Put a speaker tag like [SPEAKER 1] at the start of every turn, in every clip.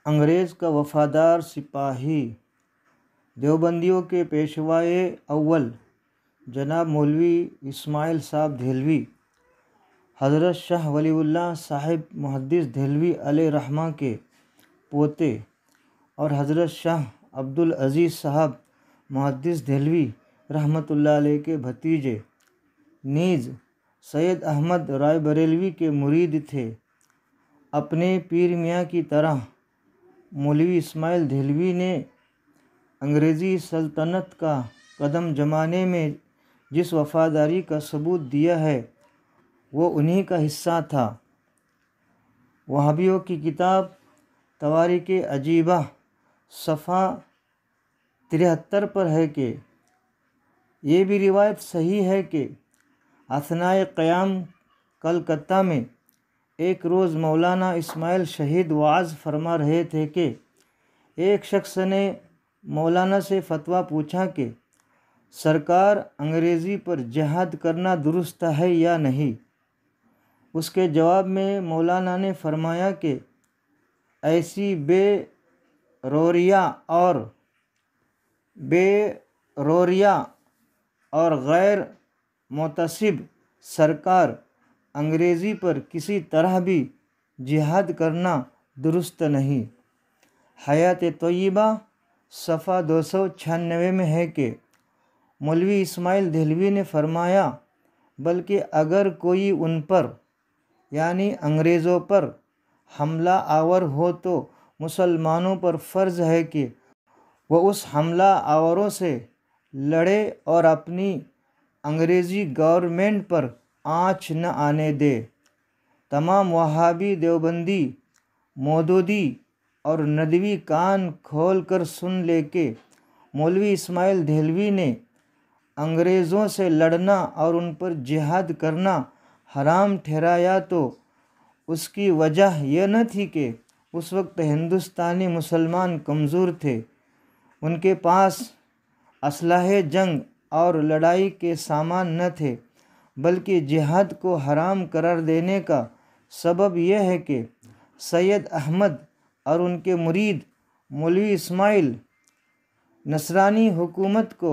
[SPEAKER 1] انگریز کا وفادار سپاہی، دیوبندیوں کے پیشوائے اول جناب مولوی اسماعیل صاحب دہلوی، حضرت شاہ ولی اللہ صاحب محدث دہلوی علیہ رحمہ کے پوتے اور حضرت شاہ عبدالعزیز صاحب محدث دہلوی رحمۃ اللہ علیہ کے بھتیجے، نیز سید احمد رائے بریلوی کے مرید تھے۔ اپنے پیر میاں کی طرح مولوی اسماعیل دہلوی نے انگریزی سلطنت کا قدم جمانے میں جس وفاداری کا ثبوت دیا ہے وہ انہی کا حصہ تھا۔ وہابیوں کی کتاب تواریخ عجیبہ صفحہ 73 پر ہے کہ یہ بھی روایت صحیح ہے کہ اثنائے قیام کلکتہ میں ایک روز مولانا اسماعیل شہید وعظ فرما رہے تھے کہ ایک شخص نے مولانا سے فتویٰ پوچھا کہ سرکار انگریزی پر جہاد کرنا درست ہے یا نہیں۔ اس کے جواب میں مولانا نے فرمایا کہ ایسی بے روریا اور غیر محتسب سرکار انگریزی پر کسی طرح بھی جہاد کرنا درست نہیں۔ حیات طیبہ صفحہ 296 میں ہے کہ مولوی اسماعیل دہلوی نے فرمایا بلکہ اگر کوئی ان پر یعنی انگریزوں پر حملہ آور ہو تو مسلمانوں پر فرض ہے کہ وہ اس حملہ آوروں سے لڑے اور اپنی انگریزی گورنمنٹ پر آنچ نہ آنے دے۔ تمام وہابی، دیوبندی، مودودی اور ندوی کان کھول کر سن لے کہ مولوی اسماعیل دہلوی نے انگریزوں سے لڑنا اور ان پر جہاد کرنا حرام ٹھہرایا تو اس کی وجہ یہ نہ تھی کہ اس وقت ہندوستانی مسلمان کمزور تھے، ان کے پاس اسلحہ جنگ اور لڑائی کے سامان نہ تھے، بلکہ جہاد کو حرام قرار دینے کا سبب یہ ہے کہ سید احمد اور ان کے مرید مولوی اسماعیل نصرانی حکومت کو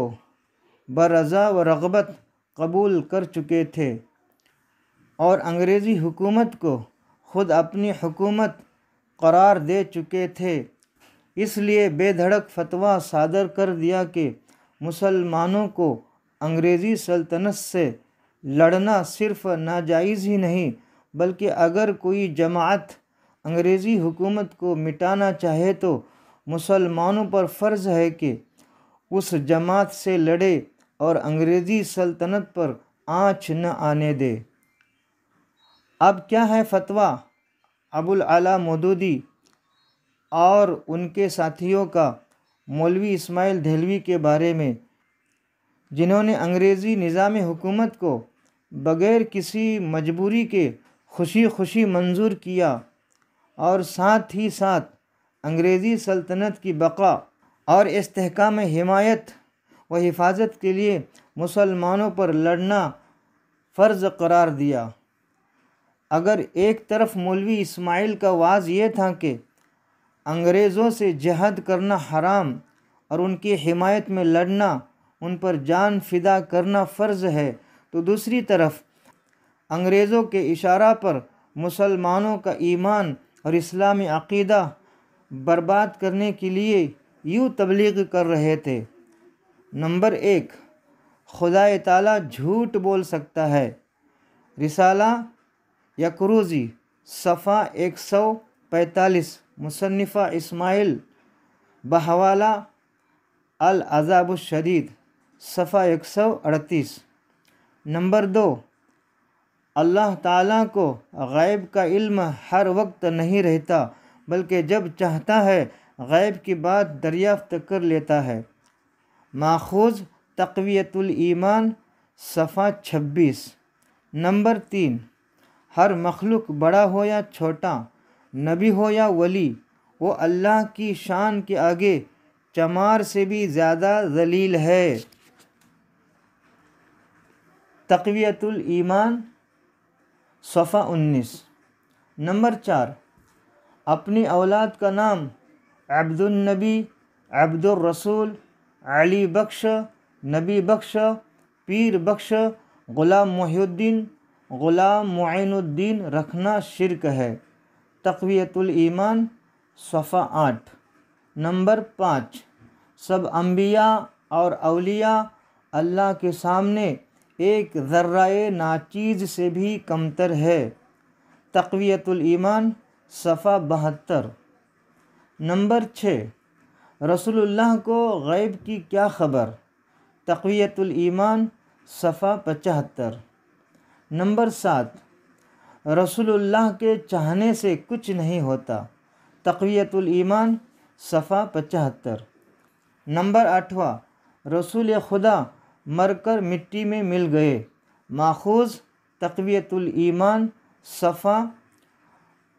[SPEAKER 1] برضا و رغبت قبول کر چکے تھے اور انگریزی حکومت کو خود اپنی حکومت قرار دے چکے تھے۔ اس لیے بے دھڑک فتویٰ صادر کر دیا کہ مسلمانوں کو انگریزی سلطنت سے لڑنا صرف ناجائز ہی نہیں بلکہ اگر کوئی جماعت انگریزی حکومت کو مٹانا چاہے تو مسلمانوں پر فرض ہے کہ اس جماعت سے لڑے اور انگریزی سلطنت پر آنچ نہ آنے دے۔ اب کیا ہے فتویٰ ابوالعلا مودودی اور ان کے ساتھیوں کا مولوی اسماعیل دہلوی کے بارے میں، جنہوں نے انگریزی نظام حکومت کو بغیر کسی مجبوری کے خوشی منظور کیا اور ساتھ ہی ساتھ انگریزی سلطنت کی بقا اور استحکام حمایت و حفاظت کے لیے مسلمانوں پر لڑنا فرض قرار دیا۔ اگر ایک طرف مولوی اسماعیل کا وعظ یہ تھا کہ انگریزوں سے جہاد کرنا حرام اور ان کی حمایت میں لڑنا، ان پر جان فدا کرنا فرض ہے، تو دوسری طرف انگریزوں کے اشارہ پر مسلمانوں کا ایمان اور اسلامی عقیدہ برباد کرنے کے لیے یوں تبلیغ کر رہے تھے۔ نمبر 1، خدا تعالیٰ جھوٹ بول سکتا ہے۔ رسالہ یکروزی صفحہ 145، مصنفہ اسماعیل بحوالہ العذاب الشدید صفحہ 138۔ نمبر 2، اللہ تعالیٰ کو غیب کا علم ہر وقت نہیں رہتا بلکہ جب چاہتا ہے غیب کی بات دریافت کر لیتا ہے۔ ماخوذ تقویۃ الایمان صفحہ 26۔ نمبر 3، ہر مخلوق بڑا ہو یا چھوٹا، نبی ہو یا ولی، وہ اللہ کی شان کے آگے چمار سے بھی زیادہ ذلیل ہے۔ تقویۃ الایمان صفحہ 19۔ نمبر 4، اپنی اولاد کا نام عبد النبی، عبد الرسول، علی بخش، نبی بخش، پیر بخش، غلام محی الدین، غلام معین الدین رکھنا شرک ہے۔ تقویۃ الایمان صفحہ 8۔ نمبر 5، سب انبیاء اور اولیاء اللہ کے سامنے ایک ذرہ ناچیز سے بھی کمتر ہے۔ تقویۃ الایمان صفحہ 72۔ نمبر 6، رسول اللہ کو غیب کی کیا خبر؟ تقویۃ الایمان صفحہ 75۔ نمبر 7، رسول اللہ کے چاہنے سے کچھ نہیں ہوتا۔ تقویۃ الایمان صفحہ 75۔ نمبر 8، رسول خدا مر کر مٹی میں مل گئے۔ ماخوذ تقویۃ الایمان صفحہ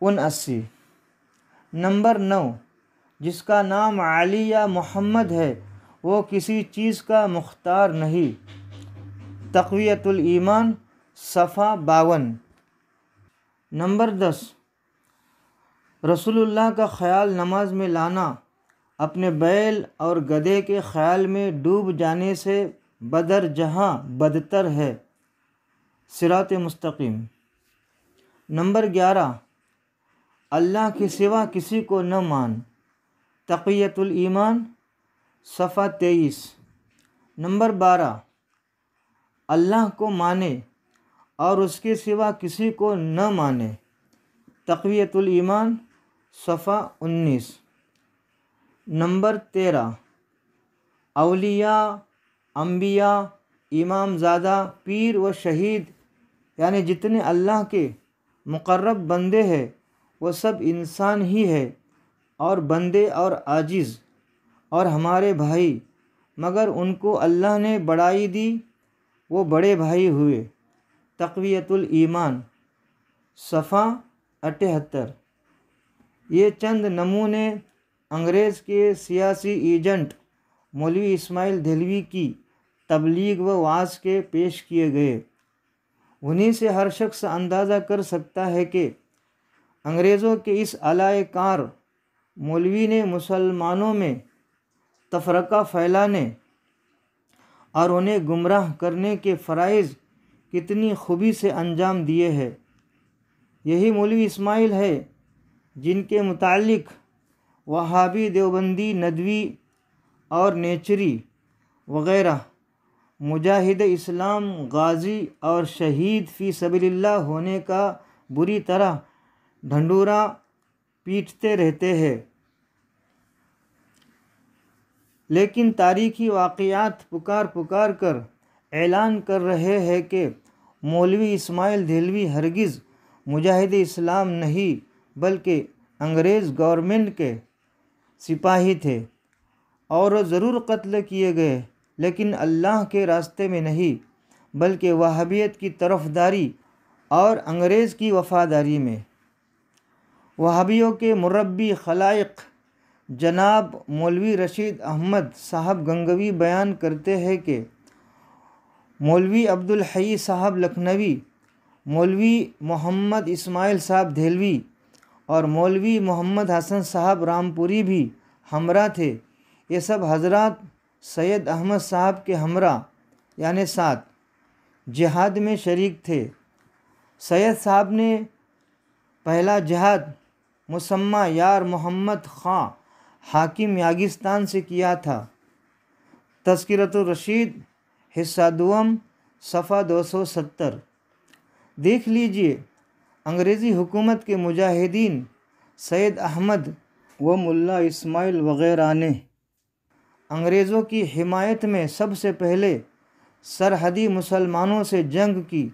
[SPEAKER 1] 79۔ نمبر 9، جس کا نام علی یا محمد ہے وہ کسی چیز کا مختار نہیں۔ تقویۃ الایمان صفحہ 52۔ نمبر 10، رسول اللہ کا خیال نماز میں لانا اپنے بیل اور گدھے کے خیال میں ڈوب جانے سے بدر جہاں بدتر ہے۔ صراط مستقیم۔ نمبر 11، اللہ کے سوا کسی کو نہ مان۔ تقویۃ الایمان صفحہ 23۔ نمبر 12، اللہ کو مانے اور اس کے سوا کسی کو نہ مانے۔ تقویۃ الایمان صفحہ 19۔ نمبر 13، اولیاء، انبیاء، امام زادہ، پیر و شہید یعنی جتنے اللہ کے مقرب بندے ہیں وہ سب انسان ہی ہے اور بندے اور عاجز اور ہمارے بھائی، مگر ان کو اللہ نے بڑائی دی، وہ بڑے بھائی ہوئے۔ تقویۃ الایمان صفحہ 78۔ یہ چند نمونے انگریز کے سیاسی ایجنٹ مولوی اسماعیل دہلوی کی تبلیغ و وعظ کے پیش کیے گئے۔ انہی سے ہر شخص اندازہ کر سکتا ہے کہ انگریزوں کے اس اعلی کار مولوی نے مسلمانوں میں تفرقہ پھیلانے اور انہیں گمراہ کرنے کے فرائض کتنی خوبی سے انجام دیے ہیں۔ یہی مولوی اسماعیل ہے جن کے متعلق وہابی، دیوبندی، ندوی اور نیچری وغیرہ مجاہد اسلام، غازی اور شہید فی سبیل اللہ ہونے کا بری طرح ڈھنڈورا پیٹتے رہتے ہیں، لیکن تاریخی واقعات پکار کر اعلان کر رہے ہیں کہ مولوی اسماعیل دہلوی ہرگز مجاہد اسلام نہیں بلکہ انگریز گورنمنٹ کے سپاہی تھے، اور وہ ضرور قتل کیے گئے لیکن اللہ کے راستے میں نہیں بلکہ وہابیت کی طرفداری اور انگریز کی وفاداری میں۔ وہابیوں کے مربی خلائق جناب مولوی رشید احمد صاحب گنگوی بیان کرتے ہیں کہ مولوی عبدالحی صاحب لکھنوی، مولوی محمد اسماعیل صاحب دہلوی اور مولوی محمد حسن صاحب رامپوری بھی ہمراہ تھے۔ یہ سب حضرات سید احمد صاحب کے ہمراہ یعنی ساتھ جہاد میں شریک تھے۔ سید صاحب نے پہلا جہاد مسمى یار محمد خاں حاکم یاگستان سے کیا تھا۔ تذکرۃ الرشید حصہ دوم صفحہ 270۔ دیکھ لیجئے انگریزی حکومت کے مجاہدین سید احمد و ملا اسماعیل وغیرہ نے انگریزوں کی حمایت میں سب سے پہلے سرحدی مسلمانوں سے جنگ کی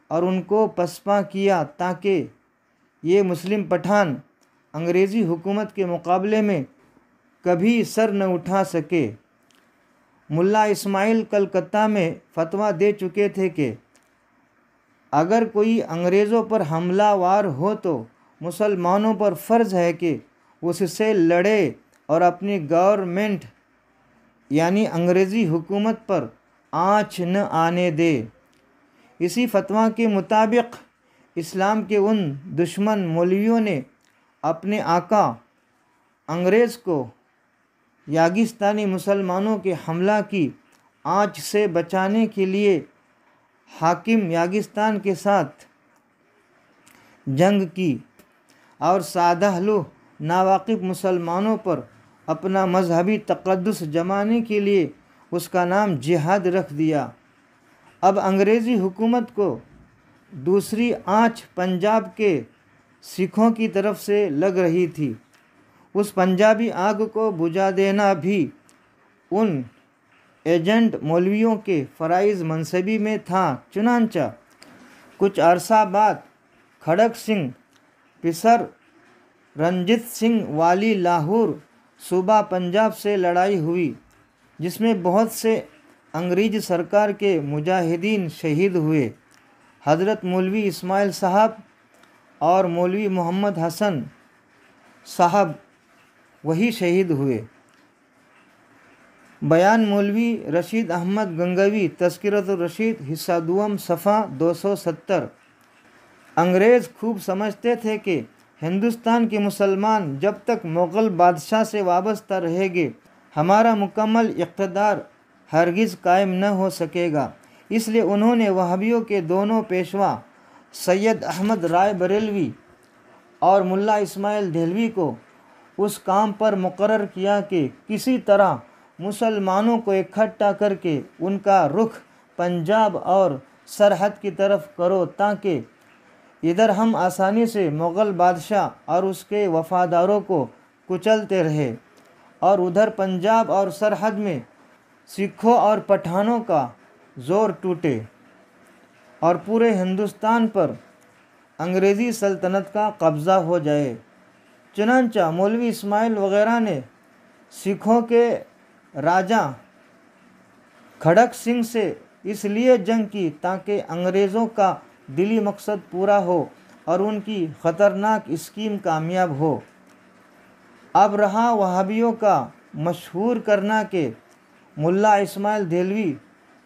[SPEAKER 1] اور ان کو پسپا کیا تاکہ یہ مسلم پٹھان انگریزی حکومت کے مقابلے میں کبھی سر نہ اٹھا سکے۔ ملا اسماعیل کلکتہ میں فتویٰ دے چکے تھے کہ اگر کوئی انگریزوں پر حملہ وار ہو تو مسلمانوں پر فرض ہے کہ اس سے لڑے اور اپنی گورنمنٹ یعنی انگریزی حکومت پر آنچ نہ آنے دے۔ اسی فتویٰ کے مطابق اسلام کے ان دشمن مولویوں نے اپنے آقا انگریز کو یاگستانی مسلمانوں کے حملہ کی آنچ سے بچانے کے لیے حاکم یاگستان کے ساتھ جنگ کی اور سادہ لوح ناواقف مسلمانوں پر اپنا مذہبی تقدس جمانے کے لیے اس کا نام جہاد رکھ دیا۔ اب انگریزی حکومت کو دوسری آنچ پنجاب کے سکھوں کی طرف سے لگ رہی تھی۔ اس پنجابی آگ کو بجھا دینا بھی ان ایجنٹ مولویوں کے فرائض منصبی میں تھا۔ چنانچہ کچھ عرصہ بعد کھڑک سنگھ پسر رنجیت سنگھ والی لاہور صوبہ پنجاب سے لڑائی ہوئی، جس میں بہت سے انگریز سرکار کے مجاہدین شہید ہوئے۔ حضرت مولوی اسماعیل صاحب اور مولوی محمد حسن صاحب وہی شہید ہوئے۔ بیان مولوی رشید احمد گنگوی تذکرۃ الرشید حصہ دوم صفحہ 270۔ انگریز خوب سمجھتے تھے کہ ہندوستان کے مسلمان جب تک مغل بادشاہ سے وابستہ رہیں گے ہمارا مکمل اقتدار ہرگز قائم نہ ہو سکے گا۔ اس لیے انہوں نے وہابیوں کے دونوں پیشوا سید احمد رائے بریلوی اور ملا اسماعیل دہلوی کو اس کام پر مقرر کیا کہ کسی طرح مسلمانوں کو اکٹھا کر کے ان کا رخ پنجاب اور سرحد کی طرف کرو، تاکہ ادھر ہم آسانی سے مغل بادشاہ اور اس کے وفاداروں کو کچلتے رہے اور ادھر پنجاب اور سرحد میں سکھوں اور پٹھانوں کا زور ٹوٹے اور پورے ہندوستان پر انگریزی سلطنت کا قبضہ ہو جائے۔ چنانچہ مولوی اسماعیل وغیرہ نے سکھوں کے راجا کھڑک سنگھ سے اس لیے جنگ کی تاکہ انگریزوں کا دلی مقصد پورا ہو اور ان کی خطرناک اسکیم کامیاب ہو۔ اب رہا وہابیوں کا مشہور کرنا کہ ملا اسماعیل دہلوی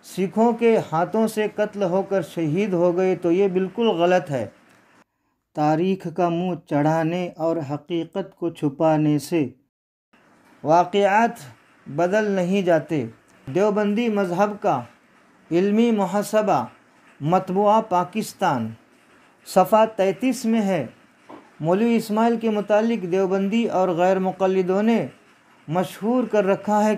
[SPEAKER 1] سکھوں کے ہاتھوں سے قتل ہو کر شہید ہو گئے، تو یہ بالکل غلط ہے۔ تاریخ کا منہ چڑھانے اور حقیقت کو چھپانے سے واقعات بدل نہیں جاتے۔ دیوبندی مذہب کا علمی محاسبہ مطبوعہ پاکستان صفحہ 33 میں ہے۔ مولوی اسماعیل کے متعلق دیوبندی اور غیر مقلدوں نے مشہور کر رکھا ہے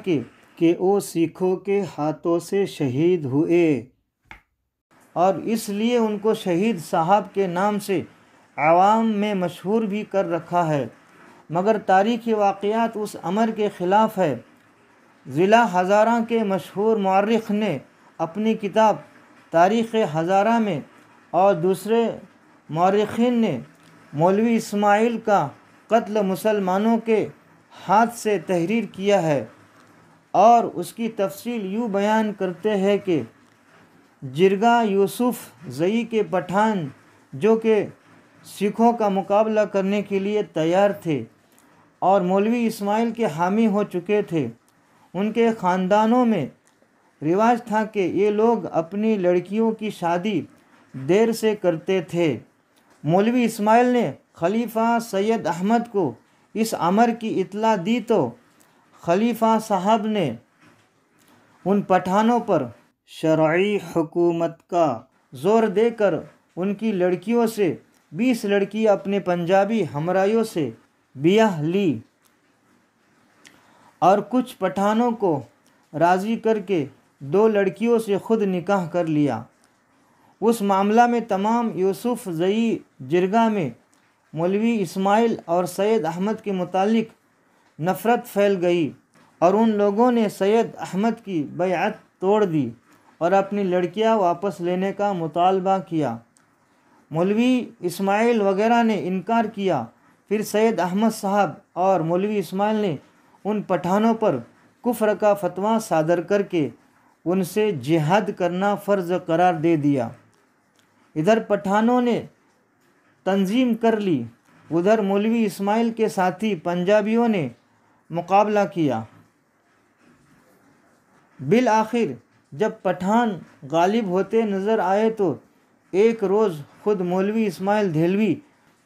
[SPEAKER 1] کہ وہ سکھوں کے ہاتھوں سے شہید ہوئے، اور اس لیے ان کو شہید صاحب کے نام سے عوام میں مشہور بھی کر رکھا ہے، مگر تاریخی واقعات اس امر کے خلاف ہے۔ ضلع ہزارہ کے مشہور مورخ نے اپنی کتاب تاریخ ہزارہ میں اور دوسرے مورخین نے مولوی اسماعیل کا قتل مسلمانوں کے ہاتھ سے تحریر کیا ہے، اور اس کی تفصیل یوں بیان کرتے ہیں کہ جرگہ یوسف زئی کے پٹھان جو کہ سکھوں کا مقابلہ کرنے کے لیے تیار تھے اور مولوی اسماعیل کے حامی ہو چکے تھے، ان کے خاندانوں میں رواج تھا کہ یہ لوگ اپنی لڑکیوں کی شادی دیر سے کرتے تھے۔ مولوی اسماعیل نے خلیفہ سید احمد کو اس امر کی اطلاع دی تو خلیفہ صاحب نے ان پٹھانوں پر شرعی حکومت کا زور دے کر ان کی لڑکیوں سے 20 لڑکیاں اپنے پنجابی ہمراہیوں سے بیاہ لی اور کچھ پٹھانوں کو راضی کر کے 2 لڑکیوں سے خود نکاح کر لیا۔ اس معاملہ میں تمام یوسف زئی جرگہ میں مولوی اسماعیل اور سید احمد کے متعلق نفرت پھیل گئی، اور ان لوگوں نے سید احمد کی بیعت توڑ دی اور اپنی لڑکیاں واپس لینے کا مطالبہ کیا۔ مولوی اسماعیل وغیرہ نے انکار کیا۔ پھر سید احمد صاحب اور مولوی اسماعیل نے ان پٹھانوں پر کفر کا فتویٰ صادر کر کے ان سے جہاد کرنا فرض قرار دے دیا۔ ادھر پٹھانوں نے تنظیم کر لی، ادھر مولوی اسماعیل کے ساتھی پنجابیوں نے مقابلہ کیا۔ بالآخر جب پٹھان غالب ہوتے نظر آئے تو ایک روز خود مولوی اسماعیل دہلوی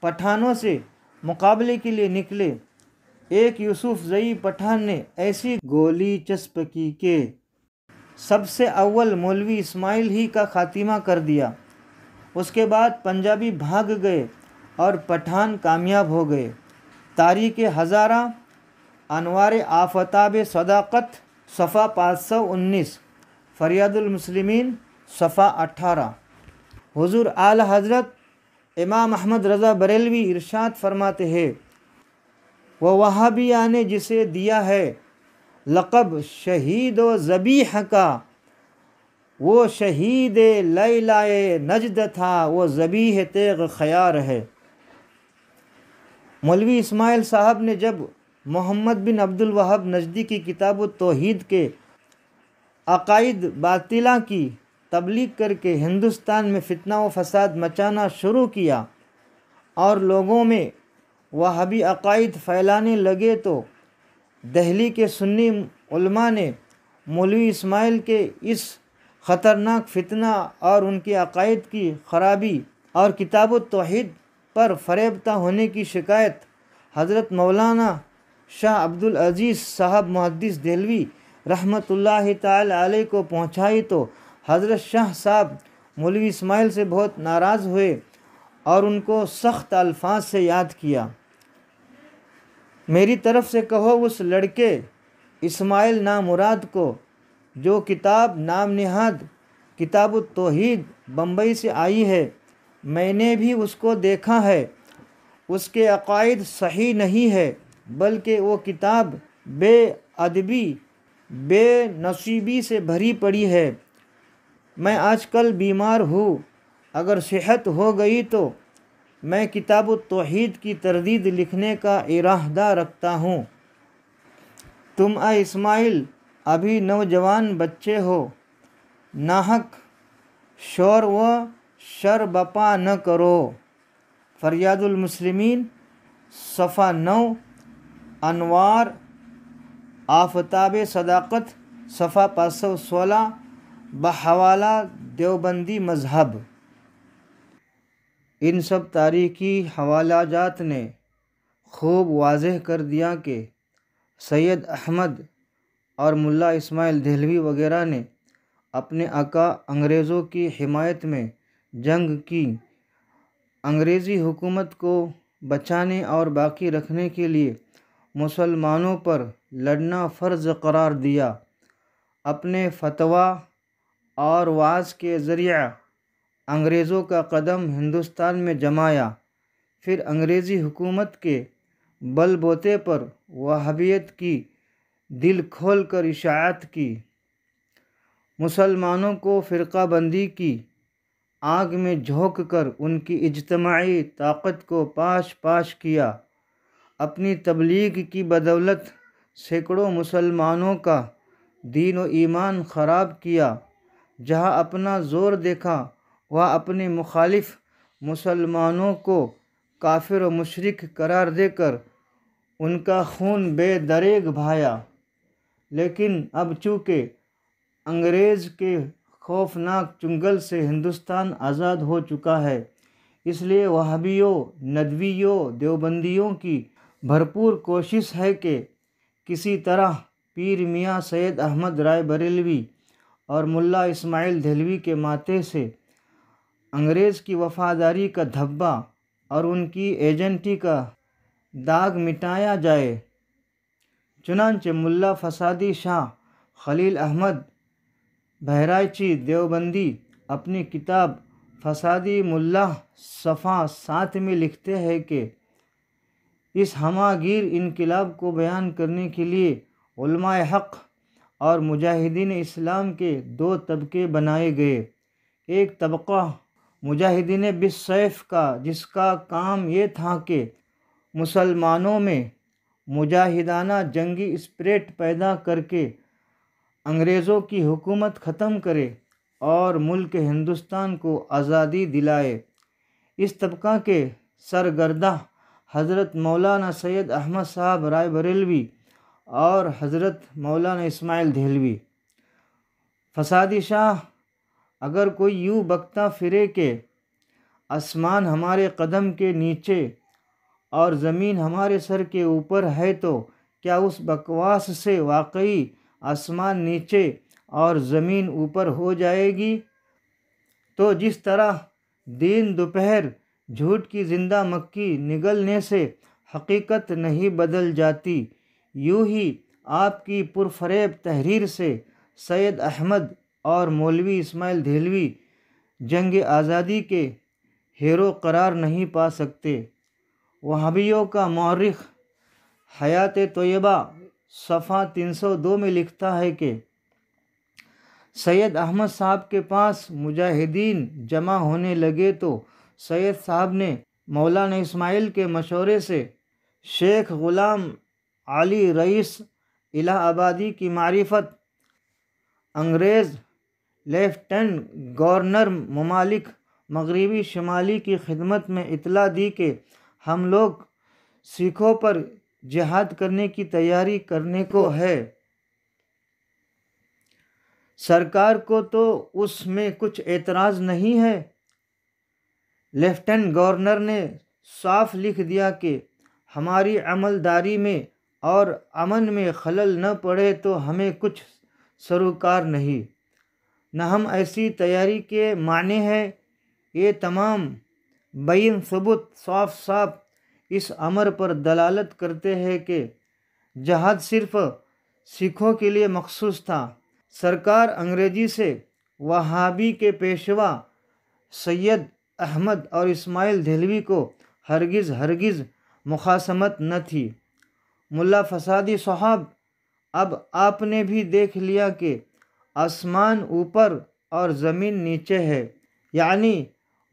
[SPEAKER 1] پٹھانوں سے مقابلے کے لیے نکلے۔ ایک یوسف زئی پٹھان نے ایسی گولی چسپ کی کہ سب سے اول مولوی اسماعیل ہی کا خاتمہ کر دیا۔ اس کے بعد پنجابی بھاگ گئے اور پٹھان کامیاب ہو گئے۔ تاریخ ہزارہ، انوار آفتاب صداقت، صفحہ 519، فریاد المسلمین، صفحہ 18۔ حضور اعلی حضرت امام احمد رضا بریلوی ارشاد فرماتے ہیں، وہ وہابیہ نے جسے دیا ہے لقب شہید و ذبیح کا، وہ شہید لیلائے نجد تھا، وہ ذبیح تیغ خیار ہے۔ مولوی اسماعیل صاحب نے جب محمد بن عبد الوہاب نجدی کی کتاب التوحید کے عقائد باطلہ کی تبلیغ کر کے ہندوستان میں فتنہ و فساد مچانا شروع کیا اور لوگوں میں وہابی عقائد پھیلانے لگے تو دہلی کے سنی علماء نے مولوی اسماعیل کے اس خطرناک فتنہ اور ان کے عقائد کی خرابی اور کتاب التوحید پر فریبتہ ہونے کی شکایت حضرت مولانا شاہ عبد العزیز صاحب محدث دہلوی رحمۃ اللہ تعالی علیہ کو پہنچائی تو حضرت شاہ صاحب مولوی اسماعیل سے بہت ناراض ہوئے اور ان کو سخت الفاظ سے یاد کیا۔ میری طرف سے کہو اس لڑکے اسماعیل نامراد کو جو کتاب نام نہاد کتاب التوحید بمبئی سے آئی ہے، میں نے بھی اس کو دیکھا ہے، اس کے عقائد صحیح نہیں ہے، بلکہ وہ کتاب بے ادبی بے نصیبی سے بھری پڑی ہے۔ میں آج کل بیمار ہوں، اگر صحت ہو گئی تو میں کتاب التوحید کی تردید لکھنے کا ارادہ رکھتا ہوں۔ تم اے اسماعیل ابھی نوجوان بچے ہو، ناحق شور و شر بپا نہ کرو۔ فریاد المسلمین، صفحہ 9، انوار آفتاب صداقت، صفحہ 516، بحوالہ دیوبندی مذہب۔ ان سب تاریخی حوالہ جات نے خوب واضح کر دیا کہ سید احمد اور ملا اسماعیل دہلوی وغیرہ نے اپنے آقا انگریزوں کی حمایت میں جنگ کی، انگریزی حکومت کو بچانے اور باقی رکھنے کے لیے مسلمانوں پر لڑنا فرض قرار دیا، اپنے فتویٰ اور وعظ کے ذریعہ انگریزوں کا قدم ہندوستان میں جمایا، پھر انگریزی حکومت کے بل بوتے پر وہابیت کی دل کھول کر اشاعت کی، مسلمانوں کو فرقہ بندی کی آگ میں جھونک کر ان کی اجتماعی طاقت کو پاش پاش کیا، اپنی تبلیغ کی بدولت سینکڑوں مسلمانوں کا دین و ایمان خراب کیا، جہاں اپنا زور دیکھا وہاں اپنے مخالف مسلمانوں کو کافر و مشرک قرار دے کر ان کا خون بے دریغ بہایا۔ لیکن اب چونکہ انگریز کے خوفناک چنگل سے ہندوستان آزاد ہو چکا ہے، اس لیے وہابیوں، ندویوں، دیوبندیوں کی بھرپور کوشش ہے کہ کسی طرح پیر میاں سید احمد رائے بریلوی اور ملا اسماعیل دہلوی کے ماتھے سے انگریز کی وفاداری کا دھبا اور ان کی ایجنٹی کا داغ مٹایا جائے۔ چنانچہ ملا فسادی شاہ خلیل احمد بہرائچی دیوبندی اپنی کتاب فسادی ملا صفحہ 7 میں لکھتے ہیں کہ اس ہمہ گیر انقلاب کو بیان کرنے کے لیے علماء حق اور مجاہدین اسلام کے دو طبقے بنائے گئے، ایک طبقہ مجاہدین بالسیف کا، جس کا کام یہ تھا کہ مسلمانوں میں مجاہدانہ جنگی اسپرٹ پیدا کر کے انگریزوں کی حکومت ختم کرے اور ملک ہندوستان کو آزادی دلائے۔ اس طبقہ کے سرگردہ حضرت مولانا سید احمد صاحب رائے بریلوی اور حضرت مولانا اسماعیل دہلوی۔ فسادی شاہ اگر کوئی یوں بکتا پھرے کہ آسمان ہمارے قدم کے نیچے اور زمین ہمارے سر کے اوپر ہے تو کیا اس بکواس سے واقعی آسمان نیچے اور زمین اوپر ہو جائے گی؟ تو جس طرح دن دوپہر جھوٹ کی زندہ مکھی نگلنے سے حقیقت نہیں بدل جاتی، یوں ہی آپ کی پرفریب تحریر سے سید احمد اور مولوی اسماعیل دہلوی جنگ آزادی کے ہیرو قرار نہیں پا سکتے۔ وہابیوں کا مورخ حیات طیبہ صفحہ 302 میں لکھتا ہے کہ سید احمد صاحب کے پاس مجاہدین جمع ہونے لگے تو سید صاحب نے مولانا اسماعیل کے مشورے سے شیخ غلام علی رئیس الہ آبادی کی معرفت انگریز لیفٹیننٹ گورنر ممالک مغربی شمالی کی خدمت میں اطلاع دی کہ ہم لوگ سکھوں پر جہاد کرنے کی تیاری کرنے کو ہے۔ سرکار کو تو اس میں کچھ اعتراض نہیں ہے۔ لیفٹیننٹ گورنر نے صاف لکھ دیا کہ ہماری عملداری میں اور امن میں خلل نہ پڑے تو ہمیں کچھ سروکار نہیں، نہ ہم ایسی تیاری کے معنی ہے۔ یہ تمام بین ثبوت صاف صاف اس امر پر دلالت کرتے ہیں کہ جہاد صرف سکھوں کے لیے مخصوص تھا۔ سرکار انگریزی سے وہابی کے پیشوا سید احمد اور اسماعیل دہلوی کو ہرگز مخاصمت نہ تھی۔ ملا فسادی صاحب، اب آپ نے بھی دیکھ لیا کہ آسمان اوپر اور زمین نیچے ہے، یعنی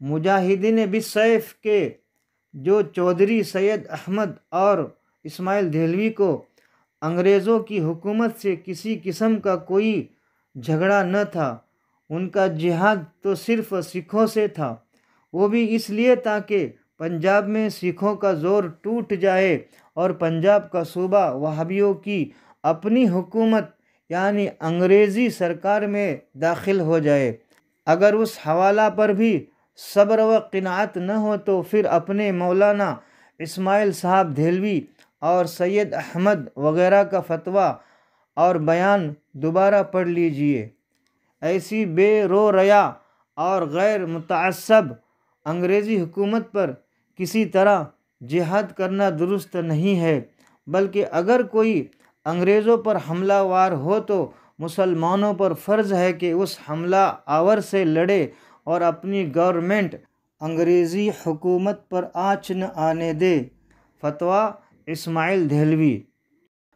[SPEAKER 1] مجاہدین بالسیف کے جو چودھری سید احمد اور اسماعیل دہلوی کو انگریزوں کی حکومت سے کسی قسم کا کوئی جھگڑا نہ تھا، ان کا جہاد تو صرف سکھوں سے تھا، وہ بھی اس لیے تاکہ پنجاب میں سکھوں کا زور ٹوٹ جائے اور پنجاب کا صوبہ وہابیوں کی اپنی حکومت یعنی انگریزی سرکار میں داخل ہو جائے۔ اگر اس حوالہ پر بھی صبر و قناعت نہ ہو تو پھر اپنے مولانا اسماعیل صاحب دہلوی اور سید احمد وغیرہ کا فتویٰ اور بیان دوبارہ پڑھ لیجئے۔ ایسی بے رو ریا اور غیر متعصب انگریزی حکومت پر کسی طرح جہاد کرنا درست نہیں ہے، بلکہ اگر کوئی انگریزوں پر حملہ وار ہو تو مسلمانوں پر فرض ہے کہ اس حملہ آور سے لڑے اور اپنی گورنمنٹ انگریزی حکومت پر آنچ نہ آنے دے۔ فتویٰ اسماعیل دہلوی۔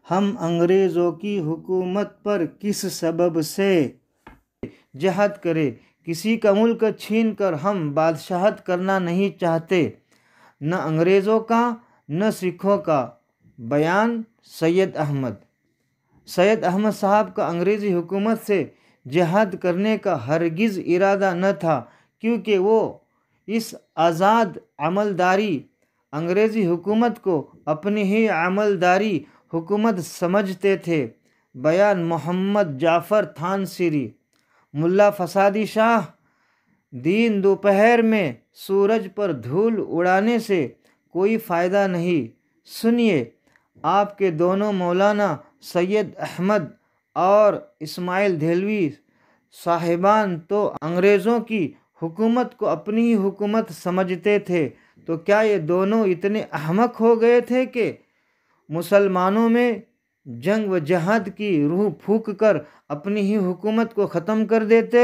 [SPEAKER 1] ہم انگریزوں کی حکومت پر کس سبب سے جہاد کریں؟ کسی کا ملک چھین کر ہم بادشاہت کرنا نہیں چاہتے، نہ انگریزوں کا نہ سکھوں کا۔ بیان سید احمد صاحب کا انگریزی حکومت سے جہاد کرنے کا ہرگز ارادہ نہ تھا، کیونکہ وہ اس آزاد عملداری انگریزی حکومت کو اپنی ہی عملداری حکومت سمجھتے تھے۔ بیان محمد جعفر تھانسری۔ ملا فسادی شاہ، دن دوپہر میں سورج پر دھول اڑانے سے کوئی فائدہ نہیں۔ سنیے، آپ کے دونوں مولانا سید احمد اور اسماعیل دہلوی صاحبان تو انگریزوں کی حکومت کو اپنی ہی حکومت سمجھتے تھے، تو کیا یہ دونوں اتنے احمق ہو گئے تھے کہ مسلمانوں میں جنگ و جہاد کی روح پھونک کر اپنی ہی حکومت کو ختم کر دیتے؟